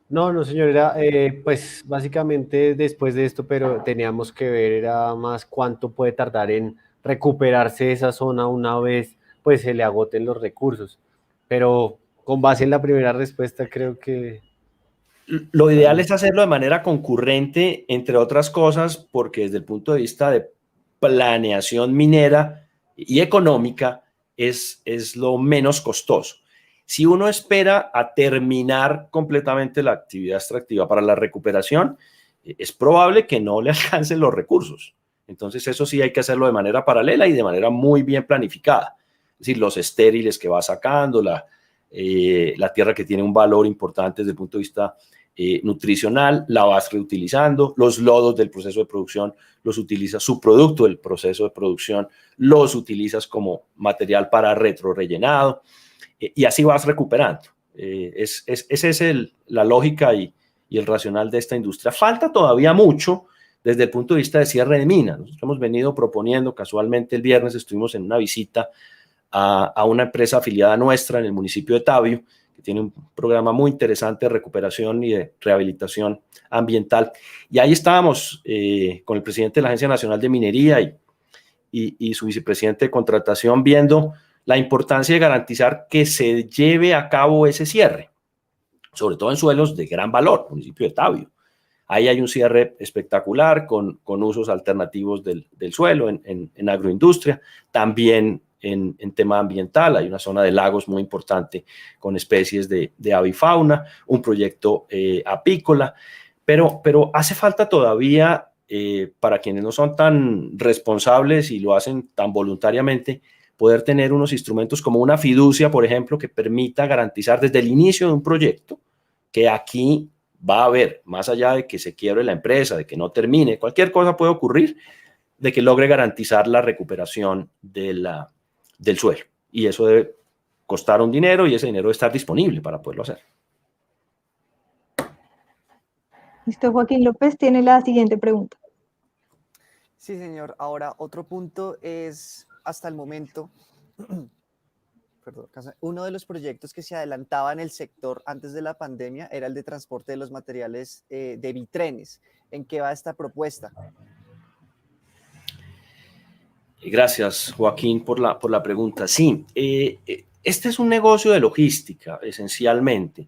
No, señor, era pues básicamente después de esto, pero teníamos que ver, era más cuánto puede tardar en recuperarse esa zona una vez pues se le agoten los recursos. Pero con base en la primera respuesta creo que... Lo ideal es hacerlo de manera concurrente, entre otras cosas, porque desde el punto de vista de planeación minera y económica es lo menos costoso. Si uno espera a terminar completamente la actividad extractiva para la recuperación, es probable que no le alcancen los recursos. Entonces eso sí hay que hacerlo de manera paralela y de manera muy bien planificada. Es decir, los estériles que va sacando, la tierra que tiene un valor importante desde el punto de vista nutricional, la vas reutilizando, los lodos del proceso de producción los utilizas, su producto del proceso de producción los utilizas como material para retrorellenado y así vas recuperando. Esa es la lógica y el racional de esta industria. Falta todavía mucho desde el punto de vista de cierre de minas. Nosotros hemos venido proponiendo, casualmente el viernes estuvimos en una visita a una empresa afiliada nuestra en el municipio de Tabio, que tiene un programa muy interesante de recuperación y de rehabilitación ambiental. Y ahí estábamos con el presidente de la Agencia Nacional de Minería y su vicepresidente de contratación viendo la importancia de garantizar que se lleve a cabo ese cierre, sobre todo en suelos de gran valor, municipio de Tabio. Ahí hay un cierre espectacular con usos alternativos del suelo en agroindustria, también en tema ambiental. Hay una zona de lagos muy importante con especies de avifauna, un proyecto apícola, pero hace falta todavía, para quienes no son tan responsables y lo hacen tan voluntariamente, poder tener unos instrumentos como una fiducia, por ejemplo, que permita garantizar desde el inicio de un proyecto que aquí va a haber, más allá de que se quiebre la empresa, de que no termine, cualquier cosa puede ocurrir, de que logre garantizar la recuperación del suelo. Y eso debe costar un dinero y ese dinero debe estar disponible para poderlo hacer. Listo, Joaquín López tiene la siguiente pregunta. Sí, señor. Ahora, otro punto es, hasta el momento, perdón, uno de los proyectos que se adelantaba en el sector antes de la pandemia era el de transporte de los materiales de bitrenes. ¿En qué va esta propuesta? Gracias, Joaquín, por la pregunta. Sí, este es un negocio de logística, esencialmente,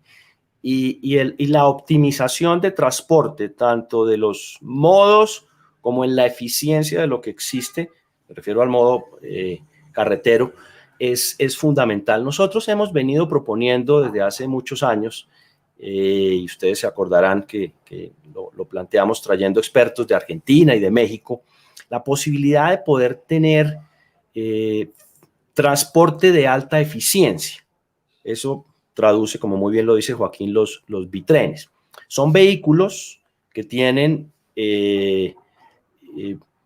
y la optimización de transporte, tanto de los modos como en la eficiencia de lo que existe, me refiero al modo carretero, es fundamental. Nosotros hemos venido proponiendo desde hace muchos años y ustedes se acordarán que lo planteamos trayendo expertos de Argentina y de México, la posibilidad de poder tener transporte de alta eficiencia. Eso traduce, como muy bien lo dice Joaquín, los bitrenes. Son vehículos que tienen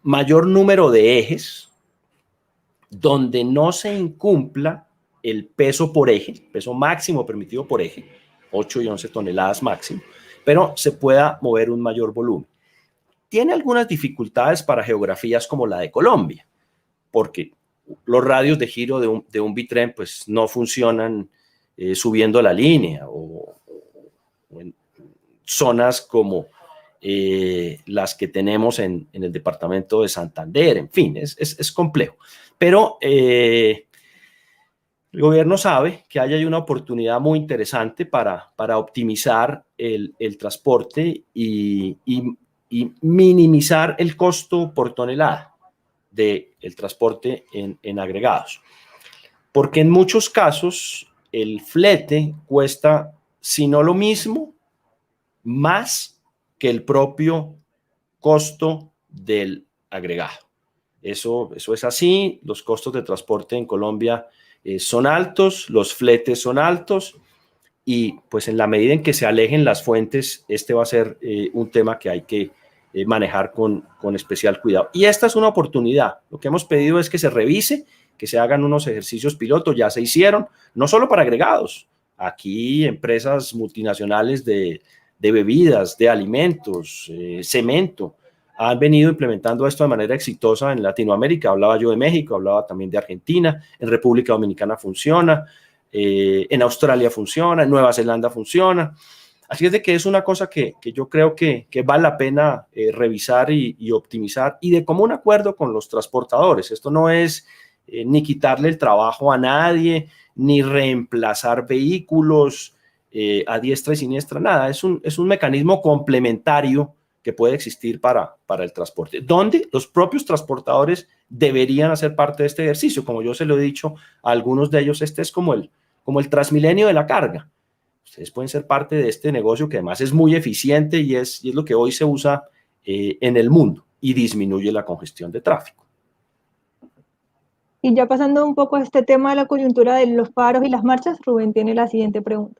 mayor número de ejes, donde no se incumpla el peso por eje, peso máximo permitido por eje, 8 y 11 toneladas máximo, pero se pueda mover un mayor volumen. Tiene algunas dificultades para geografías como la de Colombia, porque los radios de giro de un bitren pues no funcionan subiendo la línea o en zonas como las que tenemos en el departamento de Santander, en fin, es complejo. Pero el gobierno sabe que hay una oportunidad muy interesante para optimizar el transporte y minimizar el costo por tonelada del transporte en agregados. Porque en muchos casos el flete cuesta, si no lo mismo, más que el propio costo del agregado. Eso es así, los costos de transporte en Colombia son altos, los fletes son altos y pues en la medida en que se alejen las fuentes, este va a ser un tema que hay que manejar con especial cuidado. Y esta es una oportunidad. Lo que hemos pedido es que se revise, que se hagan unos ejercicios pilotos, ya se hicieron, no solo para agregados. Aquí empresas multinacionales de bebidas, de alimentos, cemento, han venido implementando esto de manera exitosa en Latinoamérica. Hablaba yo de México, hablaba también de Argentina, en República Dominicana funciona, en Australia funciona, en Nueva Zelanda funciona. Así es de que es una cosa que yo creo que vale la pena revisar y optimizar y de común acuerdo con los transportadores. Esto no es ni quitarle el trabajo a nadie, ni reemplazar vehículos a diestra y siniestra, nada. Es un mecanismo complementario que puede existir para el transporte, donde los propios transportadores deberían hacer parte de este ejercicio. Como yo se lo he dicho a algunos de ellos, este es como el Transmilenio de la carga. Ustedes pueden ser parte de este negocio que además es muy eficiente y es lo que hoy se usa en el mundo y disminuye la congestión de tráfico. Y ya pasando un poco a este tema de la coyuntura de los paros y las marchas, Rubén tiene la siguiente pregunta.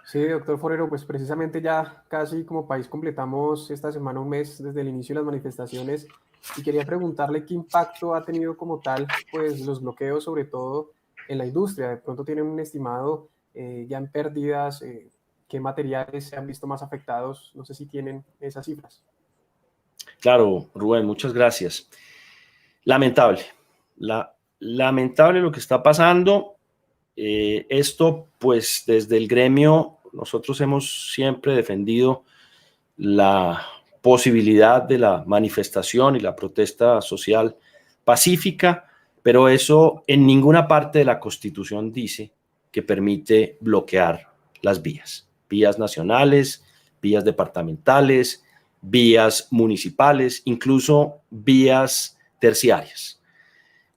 Sí, doctor Forero, pues precisamente ya casi como país completamos esta semana un mes desde el inicio de las manifestaciones y quería preguntarle qué impacto ha tenido como tal pues los bloqueos, sobre todo en la industria. De pronto tienen un estimado ya en pérdidas, qué materiales se han visto más afectados, no sé si tienen esas cifras. Claro, Rubén, muchas gracias. Lamentable lo que está pasando. Esto, pues, desde el gremio, nosotros hemos siempre defendido la posibilidad de la manifestación y la protesta social pacífica, pero eso en ninguna parte de la Constitución dice que permite bloquear las vías nacionales, vías departamentales, vías municipales, incluso vías terciarias.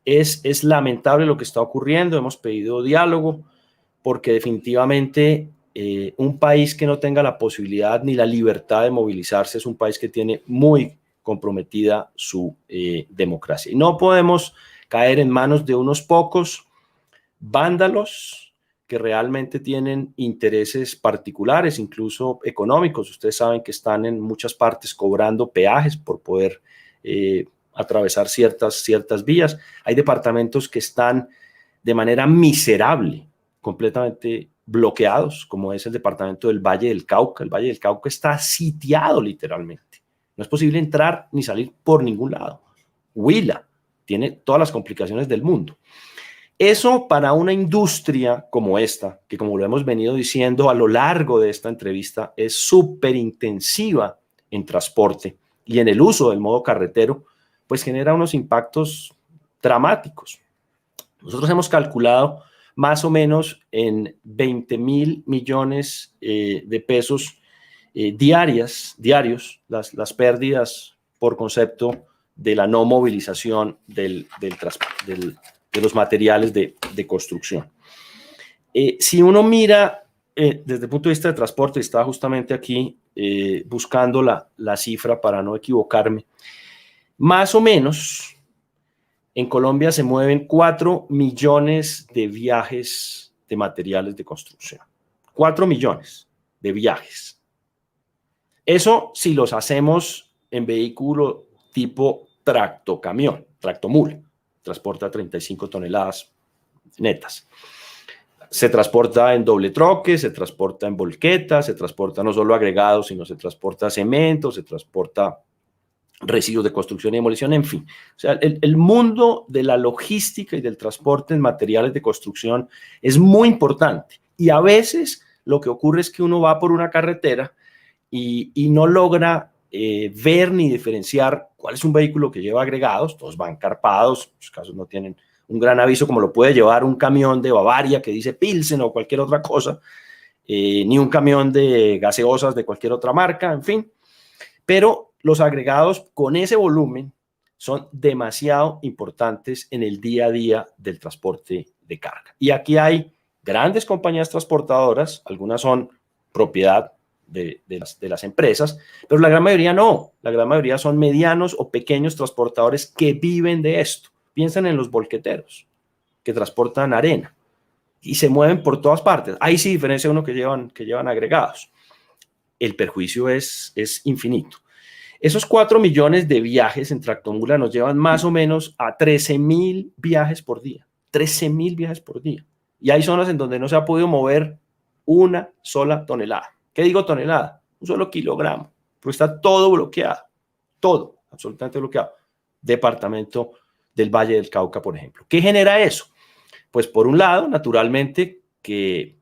Es lamentable lo que está ocurriendo, hemos pedido diálogo porque definitivamente un país que no tenga la posibilidad ni la libertad de movilizarse es un país que tiene muy comprometida su democracia. Y no podemos caer en manos de unos pocos vándalos que realmente tienen intereses particulares, incluso económicos. Ustedes saben que están en muchas partes cobrando peajes por poder atravesar ciertas vías. Hay departamentos que están de manera miserable, completamente bloqueados, como es el departamento del Valle del Cauca. El Valle del Cauca está sitiado literalmente. No es posible entrar ni salir por ningún lado. Huila tiene todas las complicaciones del mundo. Eso para una industria como esta, que como lo hemos venido diciendo a lo largo de esta entrevista, es súper intensiva en transporte y en el uso del modo carretero, pues genera unos impactos dramáticos. Nosotros hemos calculado más o menos en 20.000 millones de pesos diarios las pérdidas por concepto de la no movilización de los materiales de construcción. Si uno mira desde el punto de vista de transporte, estaba justamente aquí buscando la cifra para no equivocarme, más o menos en Colombia se mueven 4 millones de viajes de materiales de construcción. 4 millones de viajes. Eso si los hacemos en vehículo tipo tractocamión, tractomula, transporta 35 toneladas netas. Se transporta en doble troque, se transporta en volqueta, se transporta no solo agregados, sino se transporta cemento, se transporta residuos de construcción y demolición, en fin. O sea, el mundo de la logística y del transporte en materiales de construcción es muy importante. Y a veces lo que ocurre es que uno va por una carretera y no logra ver ni diferenciar cuál es un vehículo que lleva agregados, todos van carpados, en muchos casos no tienen un gran aviso como lo puede llevar un camión de Bavaria que dice Pilsen o cualquier otra cosa, ni un camión de gaseosas de cualquier otra marca, en fin. Pero los agregados con ese volumen son demasiado importantes en el día a día del transporte de carga. Y aquí hay grandes compañías transportadoras, algunas son propiedad de las empresas, pero la gran mayoría no. La gran mayoría son medianos o pequeños transportadores que viven de esto. Piensen en los volqueteros que transportan arena y se mueven por todas partes. Ahí sí diferencia uno que llevan agregados. El perjuicio es infinito. Esos 4 millones de viajes en tractomula nos llevan más o menos a 13.000 viajes por día. 13.000 viajes por día. Y hay zonas en donde no se ha podido mover una sola tonelada. ¿Qué digo tonelada? Un solo kilogramo. Porque está todo bloqueado. Todo, absolutamente bloqueado. Departamento del Valle del Cauca, por ejemplo. ¿Qué genera eso? Pues por un lado, naturalmente, que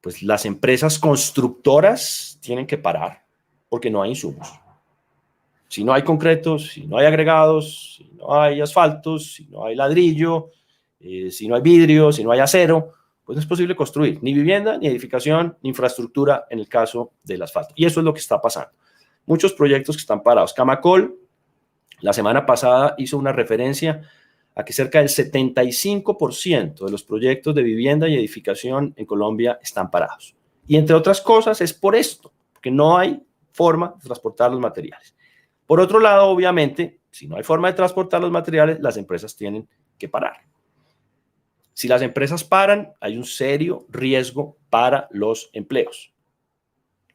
pues, las empresas constructoras tienen que parar porque no hay insumos. Si no hay concretos, si no hay agregados, si no hay asfaltos, si no hay ladrillo, si no hay vidrio, si no hay acero, pues no es posible construir ni vivienda, ni edificación, ni infraestructura en el caso del asfalto. Y eso es lo que está pasando. Muchos proyectos que están parados. Camacol, la semana pasada, hizo una referencia a que cerca del 75% de los proyectos de vivienda y edificación en Colombia están parados. Y entre otras cosas es por esto, porque no hay forma de transportar los materiales. Por otro lado, obviamente, si no hay forma de transportar los materiales, las empresas tienen que parar. Si las empresas paran, hay un serio riesgo para los empleos.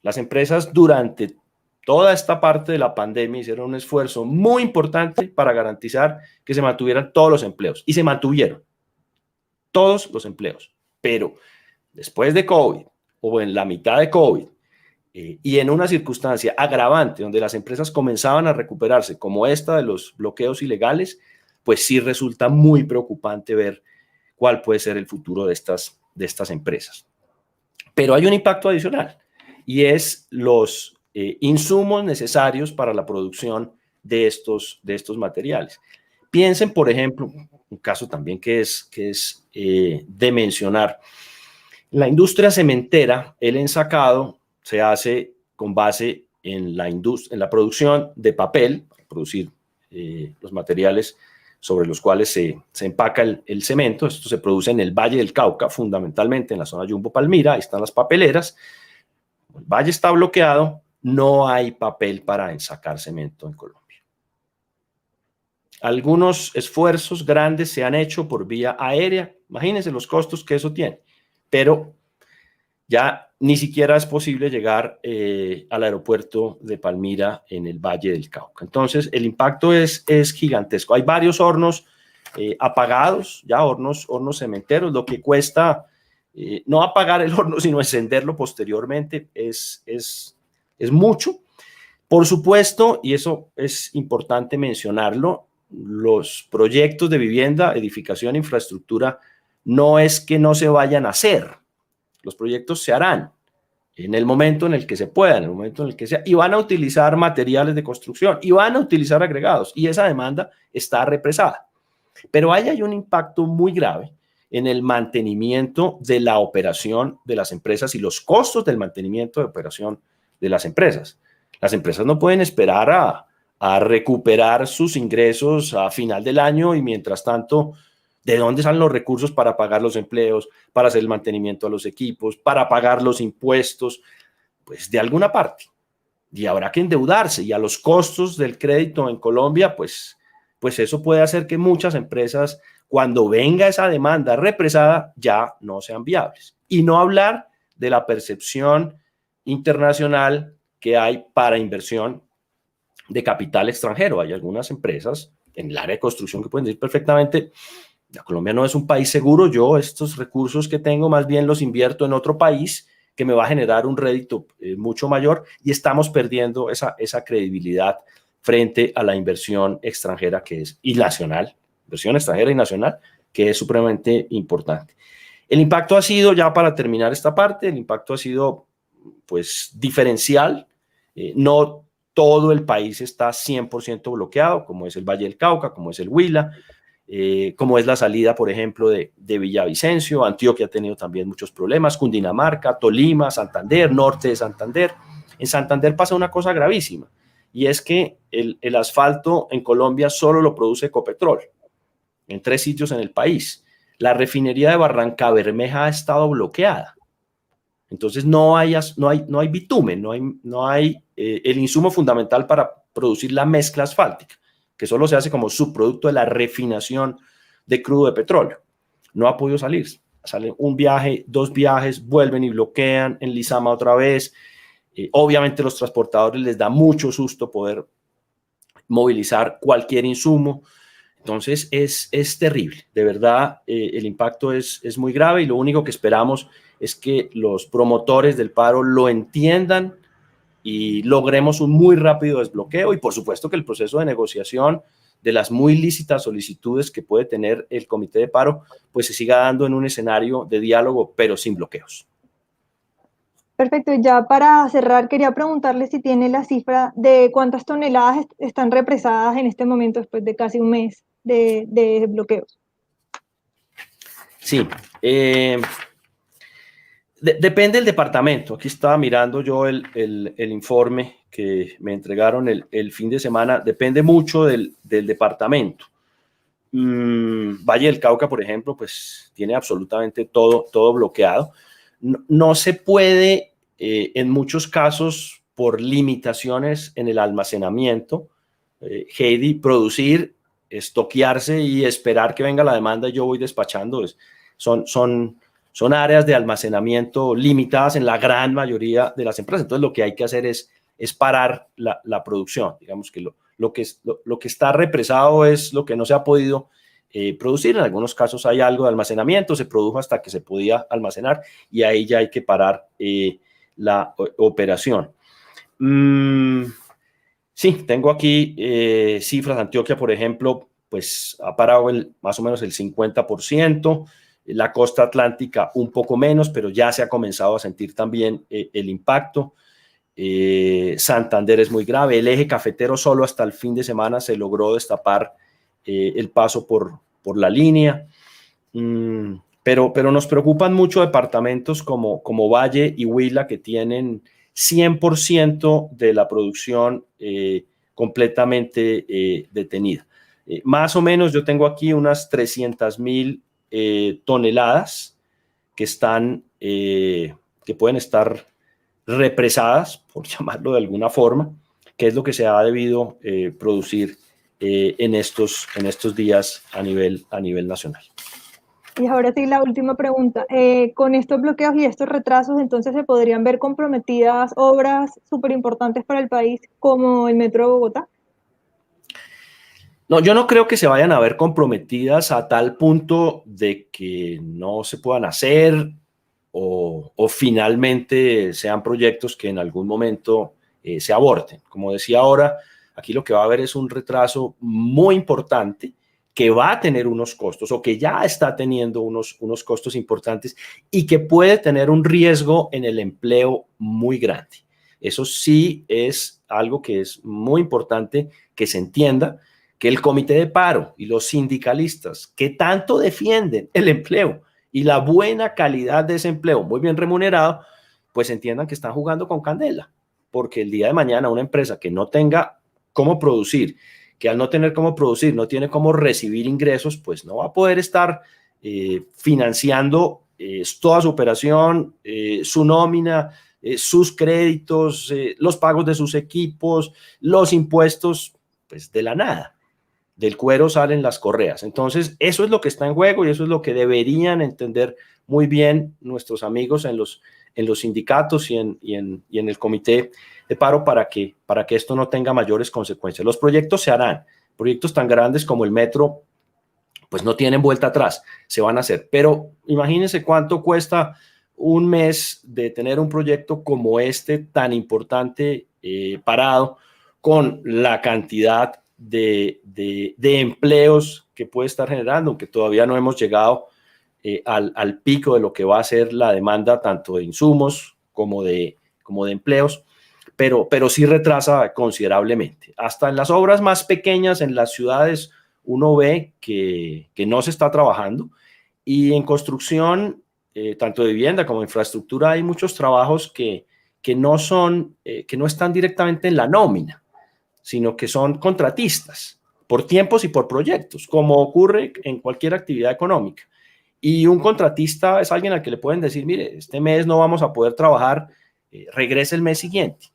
Las empresas durante toda esta parte de la pandemia hicieron un esfuerzo muy importante para garantizar que se mantuvieran todos los empleos. Y se mantuvieron todos los empleos. Pero después de COVID o en la mitad de COVID y en una circunstancia agravante donde las empresas comenzaban a recuperarse como esta de los bloqueos ilegales, pues sí resulta muy preocupante ver cuál puede ser el futuro de estas empresas. Pero hay un impacto adicional y es los insumos necesarios para la producción de estos materiales. Piensen, por ejemplo, un caso también que es de mencionar. La industria cementera, el ensacado se hace con base en la producción de papel, para producir los materiales sobre los cuales se empaca el cemento. Esto se produce en el Valle del Cauca, fundamentalmente en la zona Jumbo Palmira. Ahí están las papeleras. El valle está bloqueado, no hay papel para ensacar cemento en Colombia. Algunos esfuerzos grandes se han hecho por vía aérea. Imagínense los costos que eso tiene, pero ya ni siquiera es posible llegar al aeropuerto de Palmira en el Valle del Cauca. Entonces, el impacto es gigantesco. Hay varios hornos apagados, ya hornos cementeros. Lo que cuesta no apagar el horno, sino encenderlo posteriormente es mucho. Por supuesto, y eso es importante mencionarlo, los proyectos de vivienda, edificación, infraestructura, no es que no se vayan a hacer. Los proyectos se harán en el momento en el que se pueda, en el momento en el que sea, y van a utilizar materiales de construcción, y van a utilizar agregados, y esa demanda está represada. Pero ahí hay un impacto muy grave en el mantenimiento de la operación de las empresas y los costos del mantenimiento de operación de las empresas. Las empresas no pueden esperar a recuperar sus ingresos a final del año y mientras tanto ¿De dónde salen los recursos para pagar los empleos, para hacer el mantenimiento a los equipos, para pagar los impuestos? Pues de alguna parte. Y habrá que endeudarse, y a los costos del crédito en Colombia, pues eso puede hacer que muchas empresas, cuando venga esa demanda represada, ya no sean viables. Y no hablar de la percepción internacional que hay para inversión de capital extranjero. Hay algunas empresas en el área de construcción que pueden decir perfectamente: la Colombia no es un país seguro, yo estos recursos que tengo más bien los invierto en otro país que me va a generar un rédito mucho mayor, y estamos perdiendo esa credibilidad frente a la inversión extranjera y nacional, inversión extranjera y nacional, que es supremamente importante. El impacto ha sido, ya para terminar esta parte, el impacto ha sido pues diferencial. No todo el país está 100% bloqueado, como es el Valle del Cauca, como es el Huila, como es la salida, por ejemplo, de Villavicencio. Antioquia ha tenido también muchos problemas, Cundinamarca, Tolima, Santander, norte de Santander. En Santander pasa una cosa gravísima, y es que el asfalto en Colombia solo lo produce Ecopetrol, en 3 sitios en el país. La refinería de Barrancabermeja ha estado bloqueada. Entonces no hay bitumen, no hay el insumo fundamental para producir la mezcla asfáltica, que solo se hace como subproducto de la refinación de crudo de petróleo. No ha podido salir. Sale un viaje, 2 viajes, vuelven y bloquean en Lizama otra vez. Obviamente los transportadores les da mucho susto poder movilizar cualquier insumo. Entonces es terrible. De verdad, el impacto es muy grave, y lo único que esperamos es que los promotores del paro lo entiendan y logremos un muy rápido desbloqueo, y por supuesto que el proceso de negociación de las muy lícitas solicitudes que puede tener el comité de paro pues se siga dando en un escenario de diálogo, pero sin bloqueos. Perfecto, y ya para cerrar quería preguntarle si tiene la cifra de cuántas toneladas están represadas en este momento después de casi un mes de bloqueos. Sí, depende del departamento. Aquí estaba mirando yo el informe que me entregaron el fin de semana. Depende mucho del departamento. Valle del Cauca, por ejemplo, pues tiene absolutamente todo bloqueado. No se puede, en muchos casos, por limitaciones en el almacenamiento, Heidi, producir, estoquearse y esperar que venga la demanda y yo voy despachando. Son áreas de almacenamiento limitadas en la gran mayoría de las empresas. Entonces, lo que hay que hacer es parar la producción. Digamos que lo que está represado es lo que no se ha podido producir. En algunos casos hay algo de almacenamiento, se produjo hasta que se podía almacenar, y ahí ya hay que parar la operación. Sí, tengo aquí cifras. Antioquia, por ejemplo, pues ha parado más o menos el 50%. La costa atlántica un poco menos, pero ya se ha comenzado a sentir también el impacto. Santander es muy grave. El eje cafetero solo hasta el fin de semana se logró destapar el paso por la línea. Pero nos preocupan mucho departamentos como Valle y Huila, que tienen 100% de la producción completamente detenida. Más o menos yo tengo aquí unas 300,000 toneladas que pueden estar represadas, por llamarlo de alguna forma, que es lo que se ha debido producir en estos días a nivel nacional. Y ahora sí, la última pregunta. Con estos bloqueos y estos retrasos, entonces se podrían ver comprometidas obras súper importantes para el país, como el Metro de Bogotá. No, yo no creo que se vayan a ver comprometidas a tal punto de que no se puedan hacer o finalmente sean proyectos que en algún momento se aborten. Como decía ahora, aquí lo que va a haber es un retraso muy importante que va a tener unos costos, o que ya está teniendo unos costos importantes, y que puede tener un riesgo en el empleo muy grande. Eso sí es algo que es muy importante que se entienda, que el comité de paro y los sindicalistas que tanto defienden el empleo y la buena calidad de ese empleo muy bien remunerado, pues entiendan que están jugando con candela, porque el día de mañana una empresa que no tenga cómo producir, que al no tener cómo producir, no tiene cómo recibir ingresos, pues no va a poder estar financiando toda su operación, su nómina, sus créditos, los pagos de sus equipos, los impuestos, pues de la nada. Del cuero salen las correas. Entonces, eso es lo que está en juego y eso es lo que deberían entender muy bien nuestros amigos en los sindicatos y en el comité de paro para que esto no tenga mayores consecuencias. Los proyectos se harán. Proyectos tan grandes como el metro, pues no tienen vuelta atrás, se van a hacer. Pero imagínense cuánto cuesta un mes de tener un proyecto como este tan importante parado, con la cantidad de empleos que puede estar generando, aunque todavía no hemos llegado al pico de lo que va a ser la demanda tanto de insumos como de empleos, pero sí retrasa considerablemente. Hasta en las obras más pequeñas en las ciudades uno ve que no se está trabajando, y en construcción, tanto de vivienda como de infraestructura, hay muchos trabajos que no están directamente en la nómina, sino que son contratistas por tiempos y por proyectos, como ocurre en cualquier actividad económica. Y un contratista es alguien al que le pueden decir, mire, este mes no vamos a poder trabajar, regrese el mes siguiente.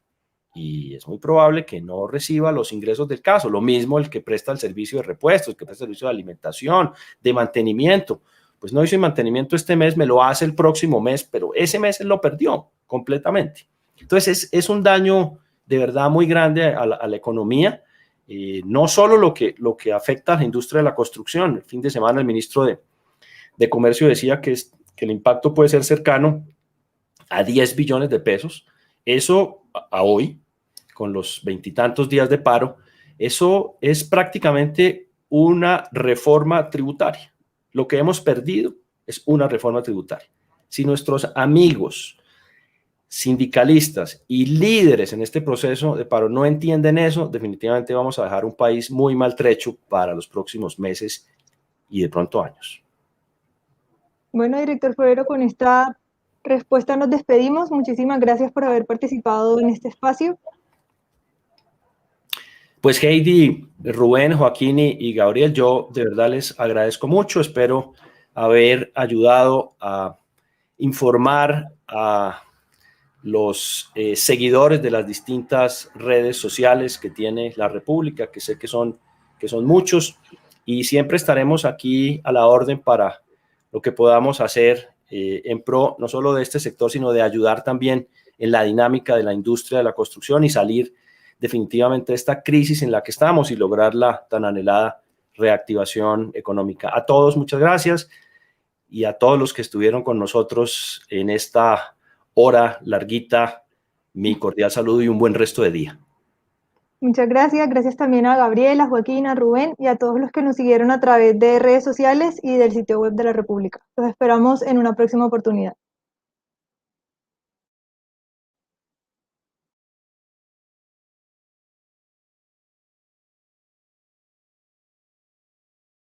Y es muy probable que no reciba los ingresos del caso. Lo mismo el que presta el servicio de repuestos, el que presta el servicio de alimentación, de mantenimiento. Pues no hizo el mantenimiento este mes, me lo hace el próximo mes, pero ese mes él lo perdió completamente. Entonces es un daño de verdad muy grande a la economía, no solo lo que afecta a la industria de la construcción. El fin de semana el ministro de Comercio decía que el impacto puede ser cercano a 10 billones de pesos. Eso a hoy, con los 20 y tantos días de paro, eso es prácticamente una reforma tributaria. Lo que hemos perdido es una reforma tributaria. Si nuestros amigos sindicalistas y líderes en este proceso de paro no entienden eso, definitivamente vamos a dejar un país muy maltrecho para los próximos meses y de pronto años. Bueno, director Forero, con esta respuesta nos despedimos. Muchísimas gracias por haber participado en este espacio. Pues Heidi, Rubén, Joaquín y Gabriel, yo de verdad les agradezco mucho. Espero haber ayudado a informar a los seguidores de las distintas redes sociales que tiene la República, que sé que son muchos, y siempre estaremos aquí a la orden para lo que podamos hacer en pro no solo de este sector, sino de ayudar también en la dinámica de la industria de la construcción y salir definitivamente de esta crisis en la que estamos y lograr la tan anhelada reactivación económica. A todos, muchas gracias, y a todos los que estuvieron con nosotros en esta hora larguita, mi cordial saludo y un buen resto de día. Muchas gracias. Gracias también a Gabriela, a Joaquín, a Rubén y a todos los que nos siguieron a través de redes sociales y del sitio web de la República. Los esperamos en una próxima oportunidad.